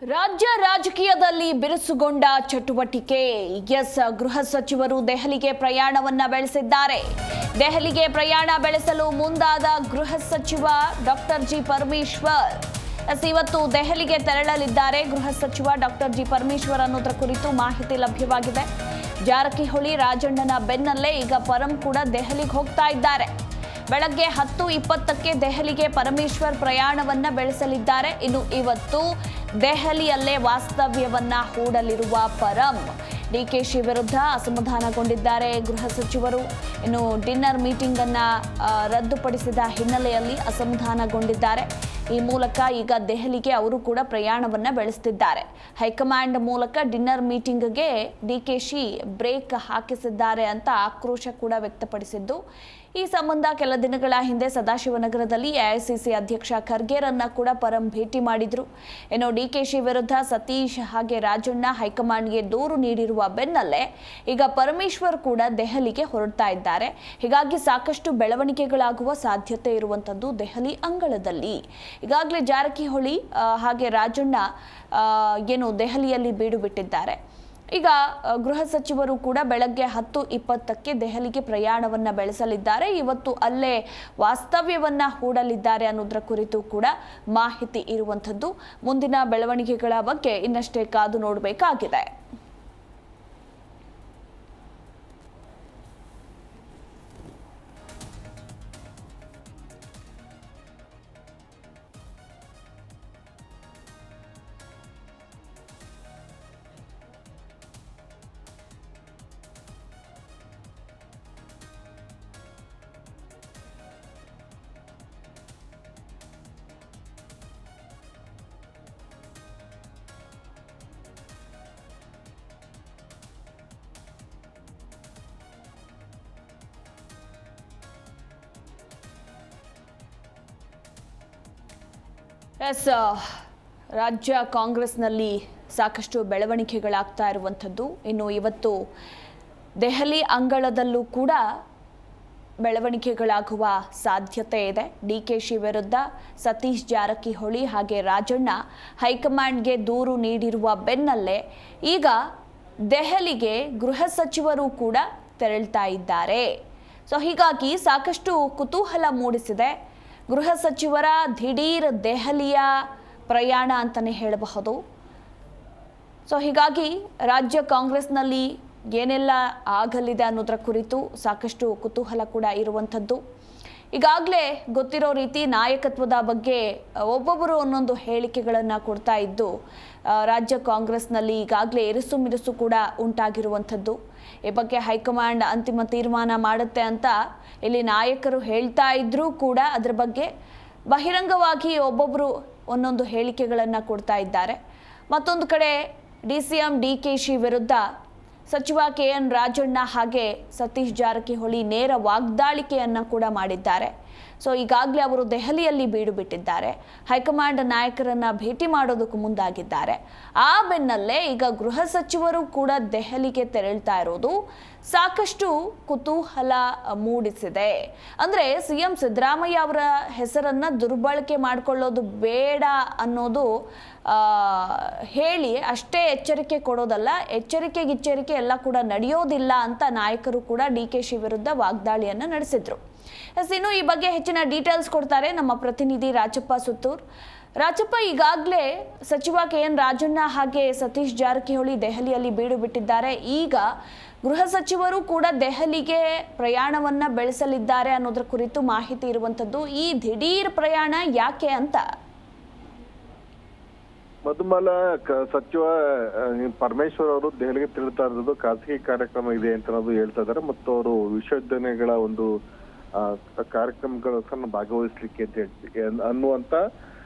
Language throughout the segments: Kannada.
ರಾಜ್ಯ ರಾಜಕೀಯದಲ್ಲಿ ಬಿರುಸುಗೊಂಡ ಚಟುವಟಿಕೆ. ಗೃಹ ಸಚಿವರು ದೆಹಲಿಗೆ ಪ್ರಯಾಣವನ್ನ ಬೆಳೆಸಿದ್ದಾರೆ. ದೆಹಲಿಗೆ ಪ್ರಯಾಣ ಬೆಳೆಸಲು ಮುಂದಾದ ಗೃಹ ಸಚಿವ ಡಾಕ್ಟರ್ ಜಿ ಪರಮೇಶ್ವರ್ ಇವತ್ತು ದೆಹಲಿಗೆ ತೆರಳಲಿದ್ದಾರೆ. ಗೃಹ ಸಚಿವ ಡಾಕ್ಟರ್ ಜಿ ಪರಮೇಶ್ವರ್ ಅನ್ನೋದರ ಕುರಿತು ಮಾಹಿತಿ ಲಭ್ಯವಾಗಿದೆ. ಜಾರಕಿಹೊಳಿ ರಾಜಣ್ಣನ ಬೆನ್ನಲ್ಲೇ ಈಗ ಪರಂ ಕೂಡ ದೆಹಲಿಗೆ ಹೋಗ್ತಾ ಇದ್ದಾರೆ. ಬೆಳಗ್ಗೆ 10:20ಕ್ಕೆ ದೆಹಲಿಗೆ ಪರಮೇಶ್ವರ್ ಪ್ರಯಾಣವನ್ನ ಬೆಳೆಸಲಿದ್ದಾರೆ. ಇನ್ನು ಇವತ್ತು ದೆಹಲಿಯಲ್ಲೇ ವಾಸ್ತವ್ಯವನ್ನ ಹೂಡಲಿರುವ ಪರಂ ಡಿಕೆಶಿ ವಿರುದ್ಧ ಅಸಮಾಧಾನಗೊಂಡಿದ್ದಾರೆ ಗೃಹ ಸಚಿವರು. ಇನ್ನು ಡಿನ್ನರ್ ಮೀಟಿಂಗ್ ಅನ್ನ ರದ್ದುಪಡಿಸಿದ ಹಿನ್ನೆಲೆಯಲ್ಲಿ ಅಸಮಾಧಾನಗೊಂಡಿದ್ದಾರೆ. ಈ ಮೂಲಕ ಈಗ ದೆಹಲಿಗೆ ಅವರು ಕೂಡ ಪ್ರಯಾಣವನ್ನ ಬೆಳೆಸುತ್ತಿದ್ದಾರೆ. ಹೈಕಮಾಂಡ್ ಮೂಲಕ ಡಿನ್ನರ್ ಮೀಟಿಂಗ್ಗೆ ಡಿಕೆಶಿ ಬ್ರೇಕ್ ಹಾಕಿಸಿದ್ದಾರೆ ಅಂತ ಆಕ್ರೋಶ ಕೂಡ ವ್ಯಕ್ತಪಡಿಸಿದ್ದು, ಈ ಸಂಬಂಧ ಕೆಲ ದಿನಗಳ ಹಿಂದೆ ಸದಾಶಿವನಗರದಲ್ಲಿ ಎಐಸಿಸಿ ಅಧ್ಯಕ್ಷ ಖರ್ಗೆರನ್ನ ಕೂಡ ಪರಂ ಭೇಟಿ ಮಾಡಿದ್ರು. ಇನ್ನು ಡಿಕೆಶಿ ವಿರುದ್ಧ ಸತೀಶ್ ಹಾಗೆ ರಾಜಣ್ಣ ಹೈಕಮಾಂಡ್ಗೆ ದೂರು ನೀಡಿರುವ ಬೆನ್ನಲ್ಲೇ ಈಗ ಪರಮೇಶ್ವರ್ ಕೂಡ ದೆಹಲಿಗೆ ಹೊರಡ್ತಾ ಇದ್ದಾರೆ. ಹೀಗಾಗಿ ಸಾಕಷ್ಟು ಬೆಳವಣಿಗೆಗಳಾಗುವ ಸಾಧ್ಯತೆ ಇರುವಂತದ್ದು ದೆಹಲಿ ಅಂಗಳದಲ್ಲಿ. ಈಗಾಗಲೇ ಜಾರಕಿಹೊಳಿ ಹಾಗೆ ರಾಜಣ್ಣ ಏನು ದೆಹಲಿಯಲ್ಲಿ ಬೀಡು ಬಿಟ್ಟಿದ್ದಾರೆ. ಈಗ ಗೃಹ ಸಚಿವರು ಕೂಡ ಬೆಳಗ್ಗೆ 10:20ಕ್ಕೆ ದೆಹಲಿಗೆ ಪ್ರಯಾಣವನ್ನ ಬೆಳೆಸಲಿದ್ದಾರೆ. ಇವತ್ತು ಅಲ್ಲೇ ವಾಸ್ತವ್ಯವನ್ನ ಹೂಡಲಿದ್ದಾರೆ ಅನ್ನೋದರ ಕುರಿತು ಕೂಡ ಮಾಹಿತಿ ಇರುವಂಥದ್ದು. ಮುಂದಿನ ಬೆಳವಣಿಗೆಗಳ ಬಗ್ಗೆ ಇನ್ನಷ್ಟೇ ಕಾದು ನೋಡಬೇಕಾಗಿದೆ. ರಾಜ್ಯ ಕಾಂಗ್ರೆಸ್ನಲ್ಲಿ ಸಾಕಷ್ಟು ಬೆಳವಣಿಗೆಗಳಾಗ್ತಾ ಇರುವಂಥದ್ದು. ಇನ್ನು ಇವತ್ತು ದೆಹಲಿ ಅಂಗಳದಲ್ಲೂ ಕೂಡ ಬೆಳವಣಿಗೆಗಳಾಗುವ ಸಾಧ್ಯತೆ ಇದೆ. ಡಿಕೆಶಿ ವಿರುದ್ಧ ಸತೀಶ್ ಜಾರಕಿಹೊಳಿ ಹಾಗೆ ರಾಜಣ್ಣ ಹೈಕಮಾಂಡ್ಗೆ ದೂರು ನೀಡಿರುವ ಬೆನ್ನಲ್ಲೇ ಈಗ ದೆಹಲಿಗೆ ಗೃಹ ಸಚಿವರು ಕೂಡ ತೆರಳ್ತಾ ಇದ್ದಾರೆ. ಹೀಗಾಗಿ ಸಾಕಷ್ಟು ಕುತೂಹಲ ಮೂಡಿಸಿದೆ ಗೃಹ ಸಚಿವರ ದಿಢೀರ್ ದೆಹಲಿಯ ಪ್ರಯಾಣ ಅಂತಲೇ ಹೇಳಬಹುದು. ಹೀಗಾಗಿ ರಾಜ್ಯ ಕಾಂಗ್ರೆಸ್ನಲ್ಲಿ ಏನೆಲ್ಲ ಆಗಲಿದೆ ಅನ್ನೋದರ ಕುರಿತು ಸಾಕಷ್ಟು ಕುತೂಹಲ ಕೂಡ ಇರುವಂಥದ್ದು. ಈಗಾಗಲೇ ಗೊತ್ತಿರೋ ರೀತಿ ನಾಯಕತ್ವದ ಬಗ್ಗೆ ಒಬ್ಬೊಬ್ಬರು ಒಂದೊಂದು ಹೇಳಿಕೆಗಳನ್ನು ಕೊಡ್ತಾ ಇದ್ದು ರಾಜ್ಯ ಕಾಂಗ್ರೆಸ್ನಲ್ಲಿ ಈಗಾಗಲೇ ಇರುಸು ಮಿರುಸು ಕೂಡ ಉಂಟಾಗಿರುವಂಥದ್ದು. ಈ ಬಗ್ಗೆ ಹೈಕಮಾಂಡ್ ಅಂತಿಮ ತೀರ್ಮಾನ ಮಾಡುತ್ತೆ ಅಂತ ಇಲ್ಲಿ ನಾಯಕರು ಹೇಳ್ತಾ ಇದ್ರೂ ಕೂಡ ಅದರ ಬಗ್ಗೆ ಬಹಿರಂಗವಾಗಿ ಒಬ್ಬೊಬ್ಬರು ಒಂದೊಂದು ಹೇಳಿಕೆಗಳನ್ನು ಕೊಡ್ತಾ ಇದ್ದಾರೆ. ಮತ್ತೊಂದು ಕಡೆ DCM ಡಿಕೆಶಿ ವಿರುದ್ಧ ಸಚಿವ KN ರಾಜಣ್ಣ ಹಾಗೆ ಸತೀಶ್ ಜಾರಕಿಹೊಳಿ ನೇರ ವಾಗ್ದಾಳಿಕೆಯನ್ನು ಕೂಡ ಮಾಡಿದ್ದಾರೆ. ಈಗಾಗಲೇ ಅವರು ದೆಹಲಿಯಲ್ಲಿ ಬೀಡು ಬಿಟ್ಟಿದ್ದಾರೆ. ಹೈಕಮಾಂಡ್ ನಾಯಕರನ್ನ ಭೇಟಿ ಮಾಡೋದಕ್ಕೂ ಮುಂದಾಗಿದ್ದಾರೆ. ಆ ಬೆನ್ನಲ್ಲೇ ಈಗ ಗೃಹ ಸಚಿವರು ಕೂಡ ದೆಹಲಿಗೆ ತೆರಳ್ತಾ ಇರೋದು ಸಾಕಷ್ಟು ಕುತೂಹಲ ಮೂಡಿಸಿದೆ. ಅಂದರೆ CM ಸಿದ್ದರಾಮಯ್ಯ ಅವರ ಹೆಸರನ್ನ ದುರ್ಬಳಕೆ ಮಾಡಿಕೊಳ್ಳೋದು ಬೇಡ ಅನ್ನೋದು ಹೇಳಿ ಅಷ್ಟೇ ಎಚ್ಚರಿಕೆ ಕೊಡೋದಲ್ಲ, ಎಚ್ಚರಿಕೆ ಎಲ್ಲ ಕೂಡ ನಡೆಯೋದಿಲ್ಲ ಅಂತ ನಾಯಕರು ಕೂಡ ಡಿಕೆಶಿ ವಿರುದ್ಧ ವಾಗ್ದಾಳಿಯನ್ನು ನಡೆಸಿದ್ರು. ಇನ್ನು ಈ ಬಗ್ಗೆ ಹೆಚ್ಚಿನ ಡೀಟೇಲ್ಸ್ ಕೊಡ್ತಾರೆ ನಮ್ಮ ಪ್ರತಿನಿಧಿ ರಾಜಪ್ಪ ಸುತ್ತೂರ್. ರಾಜಪ್ಪ, ಈಗಾಗಲೇ ಸಚಿವ KN ರಾಜಣ್ಣ ಹಾಗೆ ಸತೀಶ್ ಜಾರಕಿಹೊಳಿ ದೆಹಲಿಯಲ್ಲಿ ಬೀಡು ಬಿಟ್ಟಿದ್ದಾರೆ. ಈಗ ಗೃಹ ಸಚಿವರು ಕೂಡ ದೆಹಲಿಗೆ ಪ್ರಯಾಣವನ್ನ ಬೆಳೆಸಲಿದ್ದಾರೆ ಅನ್ನೋದ್ರ ಕುರಿತು ಮಾಹಿತಿ ಇರುವಂತದ್ದು. ಈ ದಿಢೀರ್ ಪ್ರಯಾಣ ಯಾಕೆ ಅಂತ? ಮಧುಮಾಲ, ಸಚಿವ ಪರಮೇಶ್ವರ್ ಅವರು ದೆಹಲಿಗೆ ತಿರುಗ್ತಾ ಇರೋದು ಖಾಸಗಿ ಕಾರ್ಯಕ್ರಮ ಇದೆ ಅಂತ ಹೇಳ್ತಾ ಇದ್ದಾರೆ. ಮತ್ತು ಅವರು ವಿಶ್ವವಿದ್ಯಾಲಯಗಳ ಒಂದು ಕಾರ್ಯಕ್ರಮಗಳನ್ನು ಭಾಗವಹಿಸ್ಲಿಕ್ಕೆ ಅನ್ನುವಂತ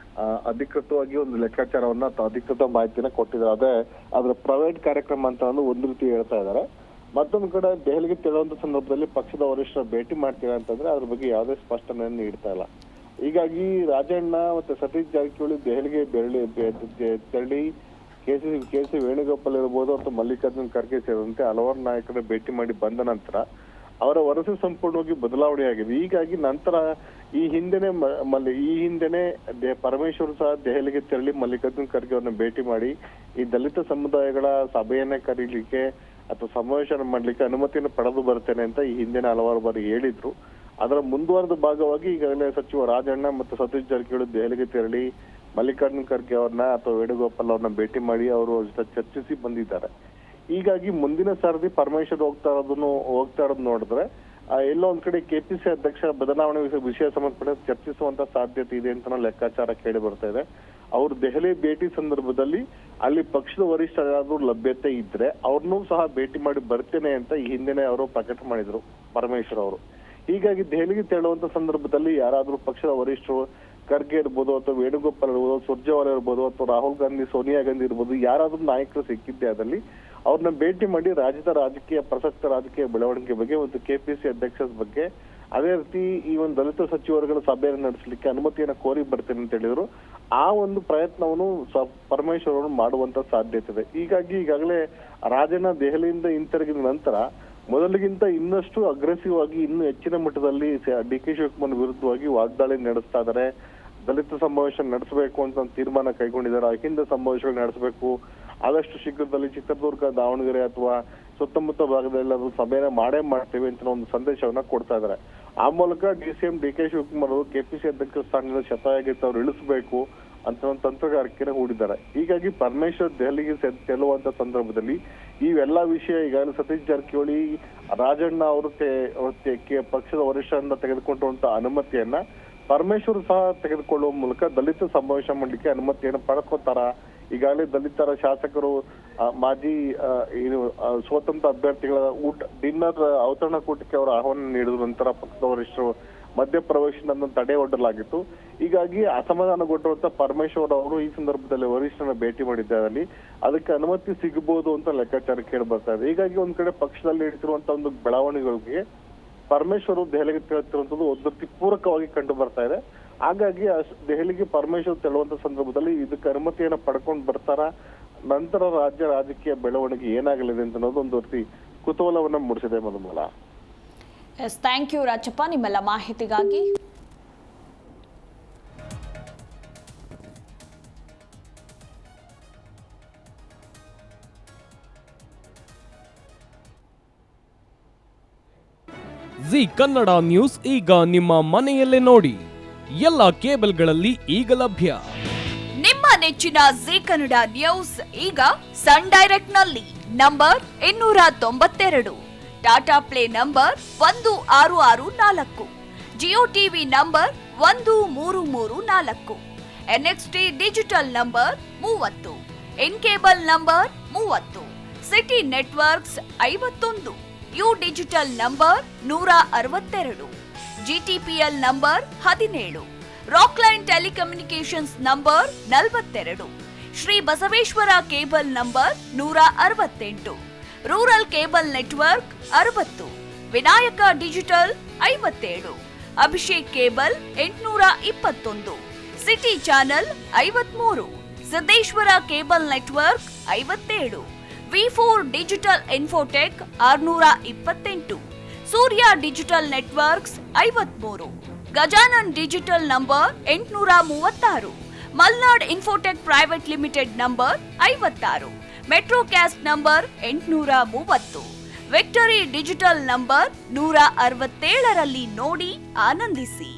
ಅಧಿಕೃತವಾಗಿ ಒಂದು ಲೆಕ್ಕಾಚಾರವನ್ನ ಅಧಿಕೃತ ಮಾಹಿತಿನ ಕೊಟ್ಟಿದ್ದಾರೆ. ಅದೇ ಅದ್ರ ಪ್ರೈವೇಟ್ ಕಾರ್ಯಕ್ರಮ ಅಂತ ಒಂದು ರೀತಿ ಹೇಳ್ತಾ ಇದ್ದಾರೆ. ಮತ್ತೊಂದು ಕಡೆ ದೆಹಲಿಗೆ ತೆರಳುವಂತ ಸಂದರ್ಭದಲ್ಲಿ ಪಕ್ಷದ ವರಿಷ್ಠರ ಭೇಟಿ ಮಾಡ್ತೀರಾ ಅಂತಂದ್ರೆ ಅದ್ರ ಬಗ್ಗೆ ಯಾವುದೇ ಸ್ಪಷ್ಟನೆಯನ್ನು ನೀಡ್ತಾ ಇಲ್ಲ. ಹೀಗಾಗಿ ರಾಜಣ್ಣ ಮತ್ತೆ ಸತೀಶ್ ಜಾರಕಿಹೊಳಿ ದೆಹಲಿಗೆ ತೆರಳಿ ಕೆ ಸಿ ವೇಣುಗೋಪಾಲ್ ಇರ್ಬೋದು ಅಥವಾ ಮಲ್ಲಿಕಾರ್ಜುನ್ ಖರ್ಗೆ ಸೇರಿದಂತೆ ಹಲವಾರು ನಾಯಕರ ಭೇಟಿ ಮಾಡಿ ಬಂದ ನಂತರ ಅವರ ವರಸೆ ಸಂಪೂರ್ಣವಾಗಿ ಬದಲಾವಣೆ ಆಗಿದೆ. ಹೀಗಾಗಿ ನಂತರ ಈ ಹಿಂದೆನೆ ಪರಮೇಶ್ವರ್ ಸಹ ದೆಹಲಿಗೆ ತೆರಳಿ ಮಲ್ಲಿಕಾರ್ಜುನ್ ಖರ್ಗೆ ಅವರನ್ನ ಭೇಟಿ ಮಾಡಿ ಈ ದಲಿತ ಸಮುದಾಯಗಳ ಸಭೆಯನ್ನ ಕರೀಲಿಕ್ಕೆ ಅಥವಾ ಸಮಾವೇಶ ಮಾಡ್ಲಿಕ್ಕೆ ಅನುಮತಿಯನ್ನು ಪಡೆದು ಬರ್ತೇನೆ ಅಂತ ಈ ಹಿಂದಿನ ಹಲವಾರು ಬಾರಿ ಹೇಳಿದ್ರು. ಅದರ ಮುಂದುವರೆದ ಭಾಗವಾಗಿ ಈಗಾಗಲೇ ಸಚಿವ ರಾಜಣ್ಣ ಮತ್ತು ಸತೀಶ್ ಜಾರಕಿಹೊಳಿ ದೆಹಲಿಗೆ ತೆರಳಿ ಮಲ್ಲಿಕಾರ್ಜುನ್ ಖರ್ಗೆ ಅವ್ರನ್ನ ಅಥವಾ ವೇಣುಗೋಪಾಲ್ ಅವ್ರನ್ನ ಭೇಟಿ ಮಾಡಿ ಅವರು ಜೊತೆ ಚರ್ಚಿಸಿ ಬಂದಿದ್ದಾರೆ. ಹೀಗಾಗಿ ಮುಂದಿನ ಸಾರದಿ ಪರಮೇಶ್ವರ್ ಹೋಗ್ತಾ ಇರೋದು ನೋಡಿದ್ರೆ ಎಲ್ಲೋ ಒಂದ್ ಕಡೆ ಕೆಪಿಸಿ ಅಧ್ಯಕ್ಷ ಬದಲಾವಣೆ ವಿಷಯ ಸಂಬಂಧಪಟ್ಟ ಚರ್ಚಿಸುವಂತ ಸಾಧ್ಯತೆ ಇದೆ ಅಂತ ಲೆಕ್ಕಾಚಾರ ಕೇಳಿ ಬರ್ತಾ ಇದೆ. ಅವ್ರು ದೆಹಲಿ ಭೇಟಿ ಸಂದರ್ಭದಲ್ಲಿ ಅಲ್ಲಿ ಪಕ್ಷದ ವರಿಷ್ಠರಾದ್ರೂ ಲಭ್ಯತೆ ಇದ್ರೆ ಅವ್ರನ್ನೂ ಸಹ ಭೇಟಿ ಮಾಡಿ ಬರ್ತೇನೆ ಅಂತ ಈ ಹಿಂದೆನೆ ಅವರು ಪ್ರಕಟ ಮಾಡಿದ್ರು ಪರಮೇಶ್ವರ್ ಅವರು. ಹೀಗಾಗಿ ದೆಹಲಿಗೆ ತೆರಳುವಂತ ಸಂದರ್ಭದಲ್ಲಿ ಯಾರಾದ್ರೂ ಪಕ್ಷದ ವರಿಷ್ಠರು ಖರ್ಗೆ ಇರ್ಬೋದು ಅಥವಾ ವೇಣುಗೋಪಾಲ್ ಇರ್ಬೋದು, ಸುರ್ಜೇವಾಲಾ ಇರ್ಬೋದು ಅಥವಾ ರಾಹುಲ್ ಗಾಂಧಿ, ಸೋನಿಯಾ ಗಾಂಧಿ ಇರ್ಬೋದು, ಯಾರಾದ್ರೂ ನಾಯಕರು ಸಿಕ್ಕಿದ್ದೆ ಅದಲ್ಲಿ ಅವ್ರನ್ನ ಭೇಟಿ ಮಾಡಿ ರಾಜ್ಯದ ಪ್ರಸಕ್ತ ರಾಜಕೀಯ ಬೆಳವಣಿಗೆ ಬಗ್ಗೆ ಮತ್ತು ಕೆಪಿಸಿ ಅಧ್ಯಕ್ಷರ ಬಗ್ಗೆ, ಅದೇ ರೀತಿ ಈ ಒಂದು ದಲಿತ ಸಚಿವರುಗಳ ಸಭೆಯನ್ನು ನಡೆಸಲಿಕ್ಕೆ ಅನುಮತಿಯನ್ನ ಕೋರಿ ಬರ್ತೇನೆ ಅಂತ ಹೇಳಿದ್ರು. ಆ ಒಂದು ಪ್ರಯತ್ನವನ್ನು ಪರಮೇಶ್ವರ್ ಅವರು ಮಾಡುವಂತ ಸಾಧ್ಯತೆ ಇದೆ. ಹೀಗಾಗಿ ಈಗಾಗಲೇ ರಾಜಣ್ಣ ದೆಹಲಿಯಿಂದ ಹಿಂತಿರುಗಿದ ನಂತರ ಮೊದಲಿಗಿಂತ ಇನ್ನಷ್ಟು ಅಗ್ರೆಸಿವ್ ಆಗಿ ಇನ್ನೂ ಹೆಚ್ಚಿನ ಮಟ್ಟದಲ್ಲಿ ಡಿ.ಕೆ. ಶಿವಕುಮಾರ್ ವಿರುದ್ಧವಾಗಿ ವಾಗ್ದಾಳಿ ನಡೆಸ್ತಾ ಇದ್ದಾರೆ. ದಲಿತ ಸಮಾವೇಶ ನಡೆಸಬೇಕು ಅಂತ ತೀರ್ಮಾನ ಕೈಗೊಂಡಿದ್ದಾರೆ. ಅಹಿಂದ ಸಮಾವೇಶಗಳು ನಡೆಸಬೇಕು, ಆದಷ್ಟು ಶೀಘ್ರದಲ್ಲಿ ಚಿತ್ರದುರ್ಗ, ದಾವಣಗೆರೆ ಅಥವಾ ಸುತ್ತಮುತ್ತ ಭಾಗದಲ್ಲಿ ಅದು ಸಭೆನ ಮಾಡ್ತೇವೆ ಅಂತ ಒಂದು ಸಂದೇಶವನ್ನ ಕೊಡ್ತಾ ಇದ್ದಾರೆ. ಆ ಮೂಲಕ ಡಿ.ಸಿ.ಎಂ ಡಿ.ಕೆ. ಶಿವಕುಮಾರ್ ಅವರು ಕೆಪಿಸಿ ಅಧ್ಯಕ್ಷ ಸ್ಥಾನದಿಂದ ಶತಾಯಗೈತೆ ಅವ್ರು ಇಳಿಸಬೇಕು ಅಂತ ಒಂದು ತಂತ್ರಗಾರಿಕೆನ ಹೂಡಿದ್ದಾರೆ. ಹೀಗಾಗಿ ಪರಮೇಶ್ವರ್ ದೆಹಲಿಗೆ ತೆರಳುವಂತ ಸಂದರ್ಭದಲ್ಲಿ ಇವೆಲ್ಲಾ ವಿಷಯ ಈಗಾಗಲೇ ಸತೀಶ್ ಜಾರಕಿಹೊಳಿ, ರಾಜಣ್ಣ ಅವರು ಪಕ್ಷದ ವರಿಷ್ಠರಿಂದ ತೆಗೆದುಕೊಂಡಂತ ಅನುಮತಿಯನ್ನ ಪರಮೇಶ್ವರ್ ಸಹ ತೆಗೆದುಕೊಳ್ಳುವ ಮೂಲಕ ದಲಿತ ಸಮಾವೇಶ ಮಾಡಲಿಕ್ಕೆ ಅನುಮತಿಯನ್ನು ಪಡ್ಕೋತಾರ. ಈಗಾಗಲೇ ದಲಿತರ ಶಾಸಕರು ಮಾಜಿ ಸ್ವತಂತ್ರ ಅಭ್ಯರ್ಥಿಗಳ ಡಿನ್ನರ್ ಔತಣಕೂಟಕ್ಕೆ ಅವರು ಆಹ್ವಾನ ನೀಡಿದ ನಂತರ ಪಕ್ಷದ ವರಿಷ್ಠರು ಮಧ್ಯಪ್ರವೇಶನ ತಡೆ ಒಡ್ಡಲಾಗಿತ್ತು. ಹೀಗಾಗಿ ಅಸಮಾಧಾನಗೊಂಡಿರುವಂತ ಪರಮೇಶ್ವರ್ ಅವರು ಈ ಸಂದರ್ಭದಲ್ಲಿ ವರಿಷ್ಠರನ್ನ ಭೇಟಿ ಮಾಡಿದ್ದಾರೆ. ಅದಕ್ಕೆ ಅನುಮತಿ ಸಿಗಬಹುದು ಅಂತ ಲೆಕ್ಕಾಚಾರ ಕೇಳಿ ಬರ್ತಾ ಇದೆ. ಹೀಗಾಗಿ ಒಂದ್ ಕಡೆ ಪಕ್ಷದಲ್ಲಿ ಇಡ್ತಿರುವಂತ ಒಂದು ಬೆಳವಣಿಗೆಗಳಿಗೆ ಪರಮೇಶ್ವರ್ ದೆಹಲಿಗೆ ತೆರಳುತ್ತಿರುವಂತದ್ದು ಒಂದು ರೀತಿ ಪೂರಕವಾಗಿ ಕಂಡು ಬರ್ತಾ ಇದೆ. ಹಾಗಾಗಿ ದೆಹಲಿಗೆ ಪರಮೇಶ್ವರ್ ತೆರಳುವಂತ ಸಂದರ್ಭದಲ್ಲಿ ಇದಕ್ಕೆ ಅನುಮತಿಯನ್ನ ಪಡ್ಕೊಂಡು ಬರ್ತಾರ, ನಂತರ ರಾಜ್ಯ ರಾಜಕೀಯ ಬೆಳವಣಿಗೆ ಏನಾಗಲಿದೆ ಅಂತ ಅನ್ನೋದು ಒಂದು ರೀತಿ ಕುತೂಹಲವನ್ನ ಮೂಡಿಸಿದೆ ಮಧುಮಾಲ. ಥ್ಯಾಂಕ್ ಯು ರಾಜಪ್ಪ ನಿಮ್ಮೆಲ್ಲ ಮಾಹಿತಿಗಾಗಿ. ಜಿ ಕನ್ನಡ ನ್ಯೂಸ್ ಈಗ ನಿಮ್ಮ ಮನೆಯಲ್ಲೇ ನೋಡಿ, ಎಲ್ಲ ಕೇಬಲ್ಗಳಲ್ಲಿ ಈಗ ಲಭ್ಯ. ನಿಮ್ಮ ನೆಚ್ಚಿನ ಜಿ ಕನ್ನಡ ನ್ಯೂಸ್ ಈಗ ಸನ್ ಡೈರೆಕ್ಟ್ ನಲ್ಲಿ number 292, Tata Play number 1664, Jio TV number 1334, NXT digital number 30, in cable number 30, city networks 51, U digital number 162, GTPL number 17, Rockline telecommunications number 42, Shri Basaveshwara cable number 168, rural cable network 60, Vinayaka digital 57, Abhishek cable 821, city channel 53, Siddeshwara cable network 57, ವಿ4 digital infotech 628, Surya digital networks 53, Gajanan digital number 836, Malnad infotech private limited number 56, Metrocast number 830, victory digital number 167ರಲ್ಲಿ ನೋಡಿ ಆನಂದಿಸಿ.